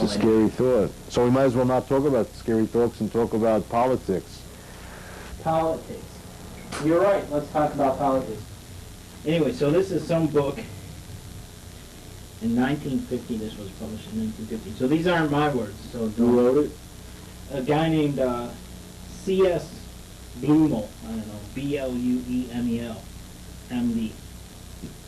It's a scary thought. So we might as well not talk about scary thoughts and talk about politics. Politics. You're right. Let's talk about politics. Anyway, so this is some book. In 1950, this was published in 1950. So these aren't my words. So Who wrote it? A guy named C.S. Blumel, I don't know, B-L-U-E-M-E-L, M.D.,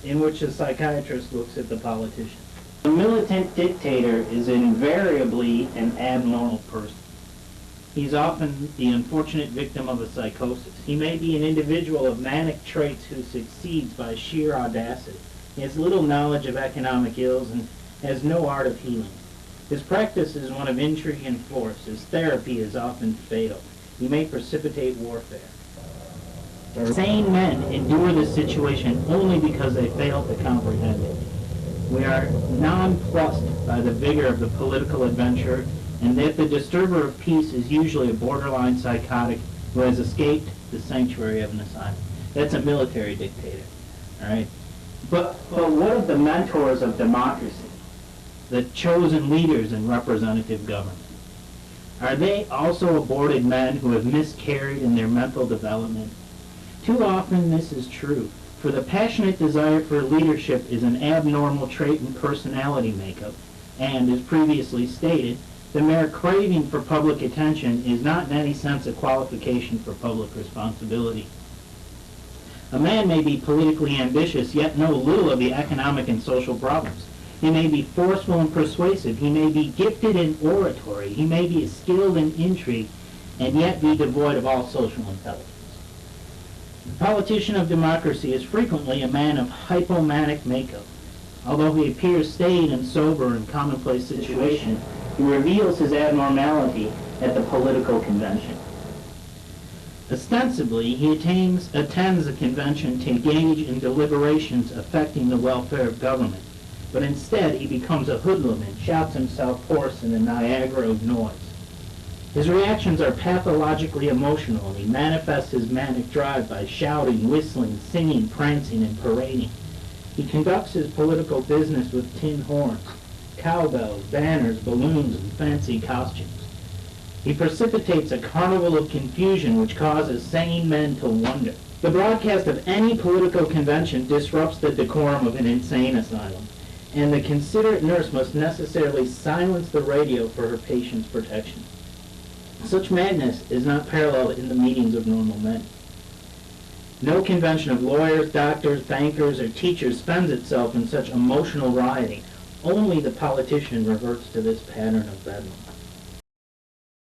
in which a psychiatrist looks at the politician. A militant dictator is invariably an abnormal person. He's often the unfortunate victim of a psychosis. He may be an individual of manic traits who succeeds by sheer audacity. He has little knowledge of economic ills and has no art of healing. His practice is one of intrigue and force. His therapy is often fatal. He may precipitate warfare. Sane men endure this situation only because they fail to comprehend it. We are nonplussed by the vigor of the political adventurer, and that the disturber of peace is usually a borderline psychotic who has escaped the sanctuary of an asylum. That's a military dictator, all right? But what of the mentors of democracy, the chosen leaders in representative government? Are they also aborted men who have miscarried in their mental development? Too often this is true, for the passionate desire for leadership is an abnormal trait in personality makeup, and, as previously stated, the mere craving for public attention is not in any sense a qualification for public responsibility. A man may be politically ambitious, yet know little of the economic and social problems. He may be forceful and persuasive. He may be gifted in oratory. He may be skilled in intrigue, and yet be devoid of all social intelligence. The politician of democracy is frequently a man of hypomanic makeup. Although he appears staid and sober in commonplace situations, he reveals his abnormality at the political convention. Ostensibly, he attends a convention to engage in deliberations affecting the welfare of government, but instead he becomes a hoodlum and shouts himself hoarse in the Niagara of noise. His reactions are pathologically emotional, and he manifests his manic drive by shouting, whistling, singing, prancing, and parading. He conducts his political business with tin horns, cowbells, banners, balloons, and fancy costumes. He precipitates a carnival of confusion which causes sane men to wonder. The broadcast of any political convention disrupts the decorum of an insane asylum, and the considerate nurse must necessarily silence the radio for her patient's protection. Such madness is not paralleled in the meetings of normal men. No convention of lawyers, doctors, bankers, or teachers spends itself in such emotional rioting. Only the politician reverts to this pattern of bedlam.